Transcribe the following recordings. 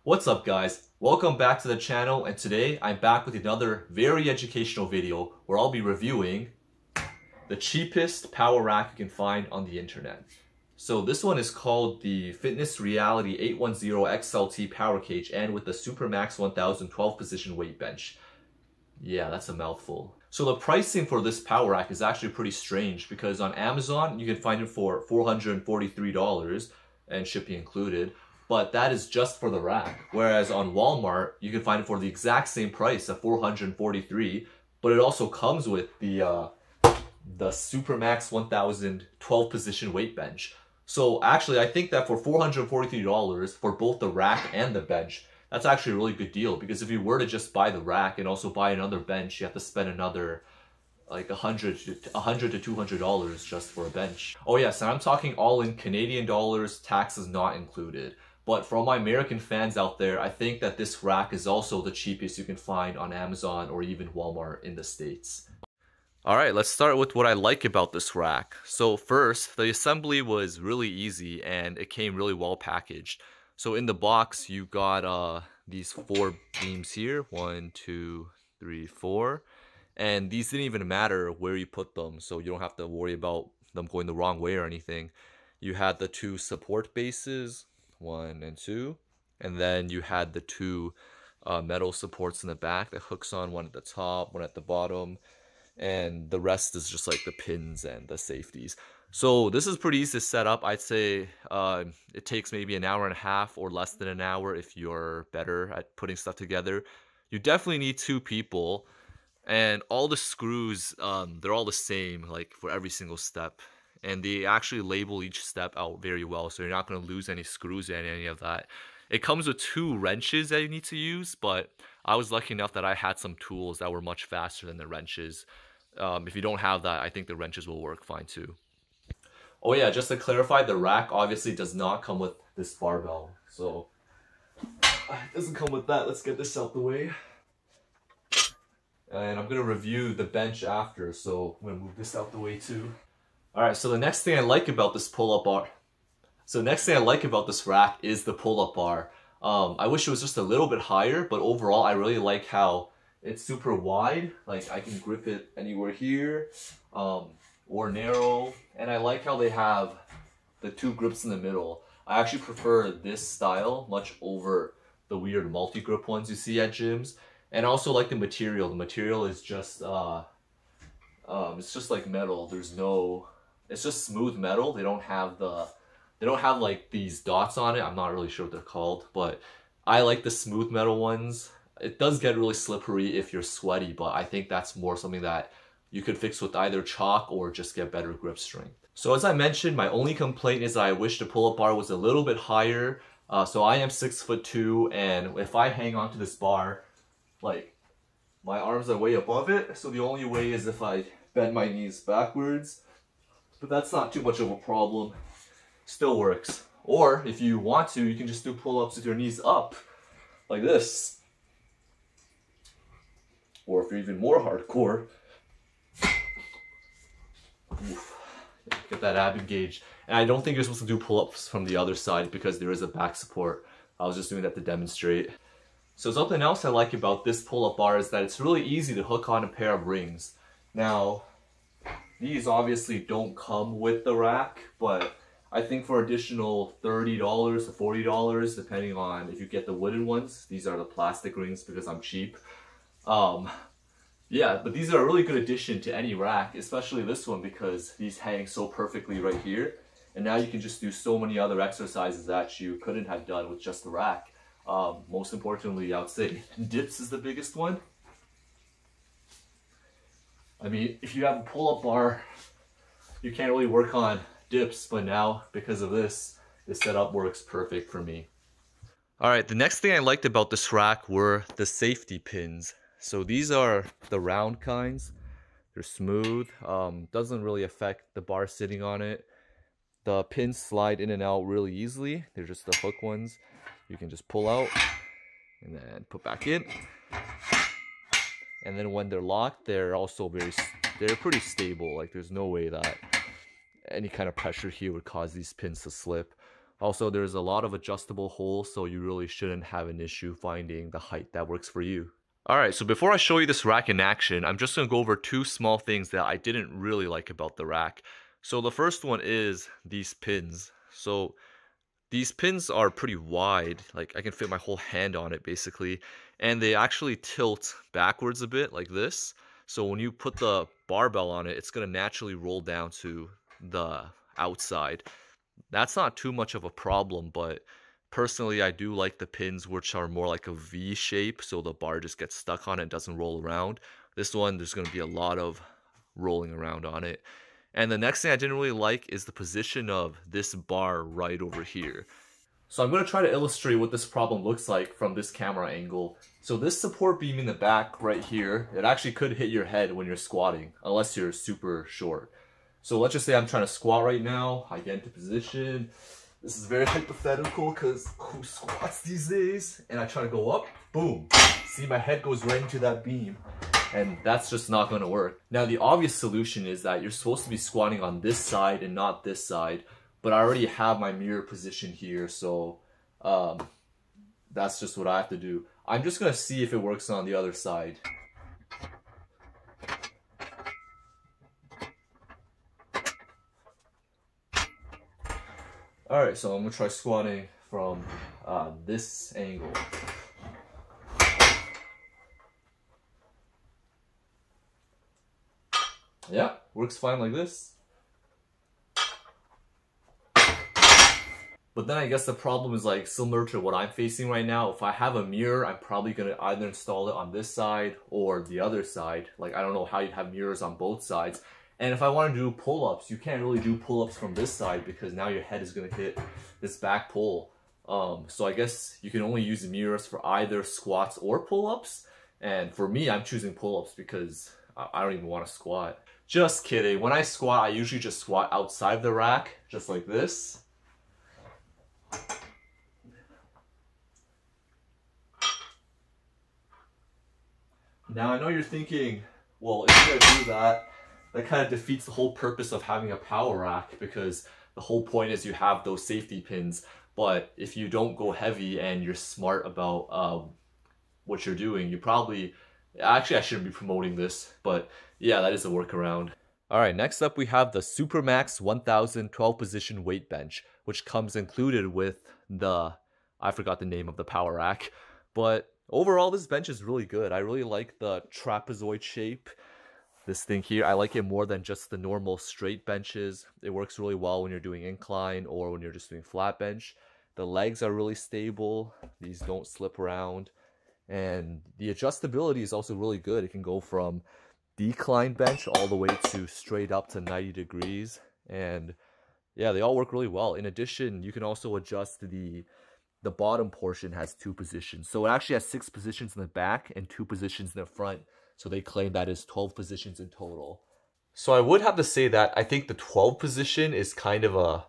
What's up guys? Welcome back to the channel, and today I'm back with another very educational video where I'll be reviewing the cheapest power rack you can find on the internet. So this one is called the Fitness Reality 810 XLT Power Cage and with the Supermax 1000 12 position weight bench. Yeah, that's a mouthful. So the pricing for this power rack is actually pretty strange because on Amazon you can find it for $443 and shipping included. But that is just for the rack. Whereas on Walmart, you can find it for the exact same price at $443, but it also comes with the Supermax 1000 12 position weight bench. So actually, I think that for $443 for both the rack and the bench, that's actually a really good deal, because if you were to just buy the rack and also buy another bench, you have to spend another like $100 to $200 just for a bench. Oh yes, and I'm talking all in Canadian dollars, taxes not included. But for all my American fans out there, I think that this rack is also the cheapest you can find on Amazon or even Walmart in the States. Alright, let's start with what I like about this rack. So first, the assembly was really easy and it came really well packaged. So in the box, you got these 4 beams here, 1, 2, 3, 4. And these didn't even matter where you put them, so you don't have to worry about them going the wrong way or anything. You had the 2 support bases, 1 and 2, and then you had the 2 metal supports in the back that hooks on, one at the top, one at the bottom, and the rest is just like the pins and the safeties. So this is pretty easy to set up. I'd say it takes maybe an hour and a half or less than an hour if you're better at putting stuff together. You definitely need 2 people, and all the screws, they're all the same, like for every single step. And they actually label each step out very well, so you're not going to lose any screws and any of that. It comes with 2 wrenches that you need to use, but I was lucky enough that I had some tools that were much faster than the wrenches. If you don't have that, I think the wrenches will work fine too. Oh yeah, just to clarify, the rack obviously does not come with this barbell. So it doesn't come with that. Let's get this out the way. And I'm going to review the bench after, so I'm going to move this out the way too. Alright, so the next thing I like about this pull-up bar, rack is the pull-up bar. I wish it was just a little bit higher, but overall I really like how it's super wide. Like I can grip it anywhere here, or narrow, and I like how they have the 2 grips in the middle. I actually prefer this style much over the weird multi-grip ones you see at gyms. And I also like the material. The material is just it's just like metal. It's just smooth metal. They don't have like these dots on it. I'm not really sure what they're called, but I like the smooth metal ones. It does get really slippery if you're sweaty, but I think that's more something that you could fix with either chalk or just get better grip strength. So as I mentioned, my only complaint is that I wish the pull-up bar was a little bit higher. So I am 6'2", and if I hang onto this bar, like my arms are way above it, so the only way is if I bend my knees backwards. But that's not too much of a problem. Still works. Or if you want to, you can just do pull-ups with your knees up, like this. Or if you're even more hardcore, oof, get that ab engaged. And I don't think you're supposed to do pull-ups from the other side because there is a back support. I was just doing that to demonstrate. So something else I like about this pull-up bar is that it's really easy to hook on a pair of rings. Now, these obviously don't come with the rack, but I think for additional $30 to $40, depending on if you get the wooden ones, these are the plastic rings because I'm cheap. Yeah, but these are a really good addition to any rack, especially this one because these hang so perfectly right here. And now you can just do so many other exercises that you couldn't have done with just the rack. Most importantly, I would say dips is the biggest one. I mean, if you have a pull-up bar, you can't really work on dips, but now, because of this setup works perfect for me. Alright, the next thing I liked about this rack were the safety pins. So these are the round kinds. They're smooth, doesn't really affect the bar sitting on it. The pins slide in and out really easily. They're just the hook ones. You can just pull out and then put back in. And then when they're locked, they're also they're pretty stable. Like there's no way that any kind of pressure here would cause these pins to slip. Also, there's a lot of adjustable holes, so you really shouldn't have an issue finding the height that works for you. Alright, so before I show you this rack in action, I'm just going to go over two small things that I didn't really like about the rack. So the first one is these pins. So these pins are pretty wide, like I can fit my whole hand on it basically, and they actually tilt backwards a bit like this. So when you put the barbell on it, it's going to naturally roll down to the outside. That's not too much of a problem, but personally I do like the pins which are more like a V shape, so the bar just gets stuck on it and doesn't roll around. This one, there's going to be a lot of rolling around on it. And the next thing I didn't really like is the position of this bar right over here. So I'm going to try to illustrate what this problem looks like from this camera angle. So this support beam in the back right here, it actually could hit your head when you're squatting, unless you're super short. So let's just say I'm trying to squat right now. I get into position. This is very hypothetical because who squats these days? And I try to go up, boom. See, my head goes right into that beam. And that's just not going to work. Now, the obvious solution is that you're supposed to be squatting on this side and not this side. But I already have my mirror position here, so that's just what I have to do. I'm just going to see if it works on the other side. Alright, so I'm going to try squatting from this angle. Yeah, works fine like this. But then I guess the problem is like similar to what I'm facing right now. If I have a mirror, I'm probably going to either install it on this side or the other side. Like, I don't know how you'd have mirrors on both sides. And if I want to do pull-ups, you can't really do pull-ups from this side because now your head is going to hit this back pole. So I guess you can only use mirrors for either squats or pull-ups. And for me, I'm choosing pull-ups because I don't even want to squat. Just kidding. When I squat, I usually just squat outside the rack, just like this. Now I know you're thinking, well, if you're gonna do that, that kind of defeats the whole purpose of having a power rack, because the whole point is you have those safety pins. But if you don't go heavy and you're smart about what you're doing, you probably, actually I shouldn't be promoting this, but yeah, that is a workaround. Alright, next up we have the Supermax 1000 12 position weight bench, which comes included with the, I forgot the name of the power rack, but overall this bench is really good. I really like the trapezoid shape. This thing here, I like it more than just the normal straight benches. It works really well when you're doing incline or when you're just doing flat bench. The legs are really stable. These don't slip around. And the adjustability is also really good. It can go from decline bench all the way to straight up to 90 degrees. And yeah, they all work really well. In addition, you can also adjust the bottom portion has 2 positions. So it actually has 6 positions in the back and 2 positions in the front. So they claim that is 12 positions in total. So I would have to say that I think the 12 position is kind of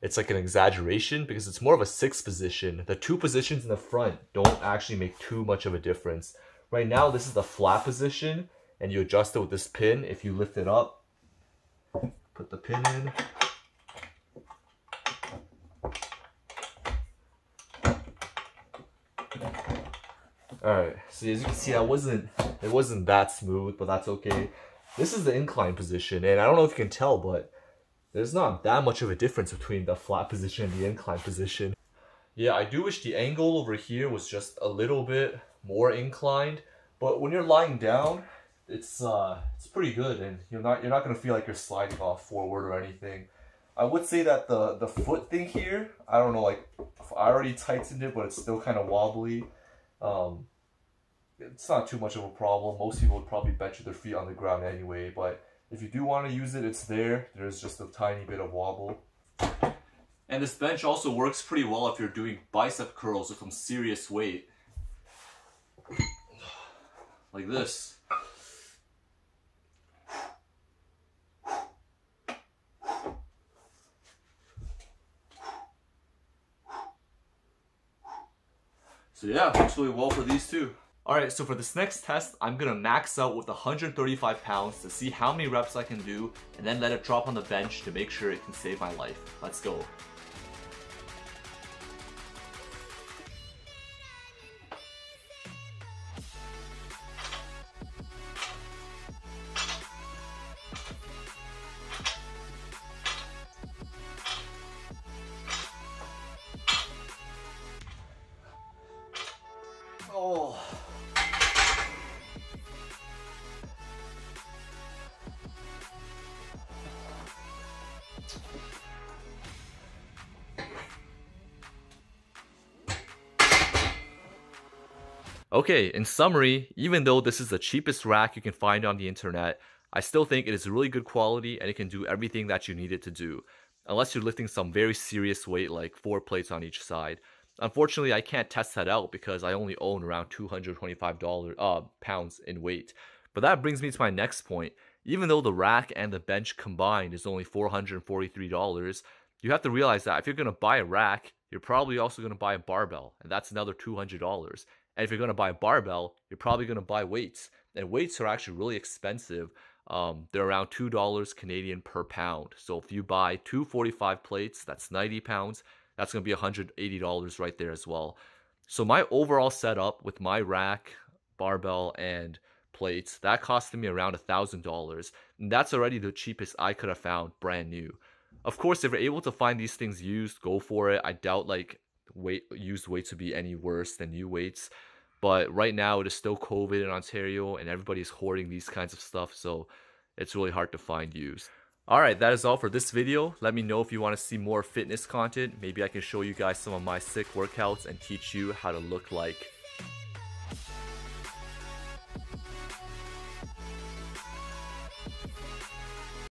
it's like an exaggeration because it's more of a 6 position. The 2 positions in the front don't actually make too much of a difference. Right now, this is the flat position and you adjust it with this pin. If you lift it up, put the pin in. Alright, so as you can see, it wasn't that smooth, but that's okay. This is the incline position, and I don't know if you can tell, but there's not that much of a difference between the flat position and the incline position. Yeah, I do wish the angle over here was just a little bit more inclined, but when you're lying down, it's pretty good, and you're not gonna feel like you're sliding off forward or anything. I would say that the foot thing here, I don't know, like I already tightened it, but it's still kind of wobbly. It's not too much of a problem. Most people would probably bench with their feet on the ground anyway, but if you do want to use it, it's there. There's just a tiny bit of wobble. And this bench also works pretty well if you're doing bicep curls with some serious weight. Like this. So yeah, it works really well for these two. Alright, so for this next test, I'm going to max out with 135 pounds to see how many reps I can do, and then let it drop on the bench to make sure it can save my life. Let's go. Oh. Okay, in summary, even though this is the cheapest rack you can find on the internet, I still think it is really good quality and it can do everything that you need it to do. Unless you're lifting some very serious weight like 4 plates on each side. Unfortunately, I can't test that out because I only own around pounds in weight. But that brings me to my next point. Even though the rack and the bench combined is only $443, you have to realize that if you're going to buy a rack, you're probably also going to buy a barbell, and that's another $200. And if you're going to buy a barbell, you're probably going to buy weights. And weights are actually really expensive. They're around $2 Canadian per pound. So if you buy 245 plates, that's 90 pounds. That's going to be $180 right there as well. So my overall setup with my rack, barbell, and plates, that costed me around $1,000. And that's already the cheapest I could have found brand new. Of course, if you're able to find these things used, go for it. I doubt like used weights would be any worse than new weights. But right now it is still COVID in Ontario and everybody's hoarding these kinds of stuff, so it's really hard to find used. Alright, that is all for this video. Let me know if you want to see more fitness content. Maybe I can show you guys some of my sick workouts and teach you how to look like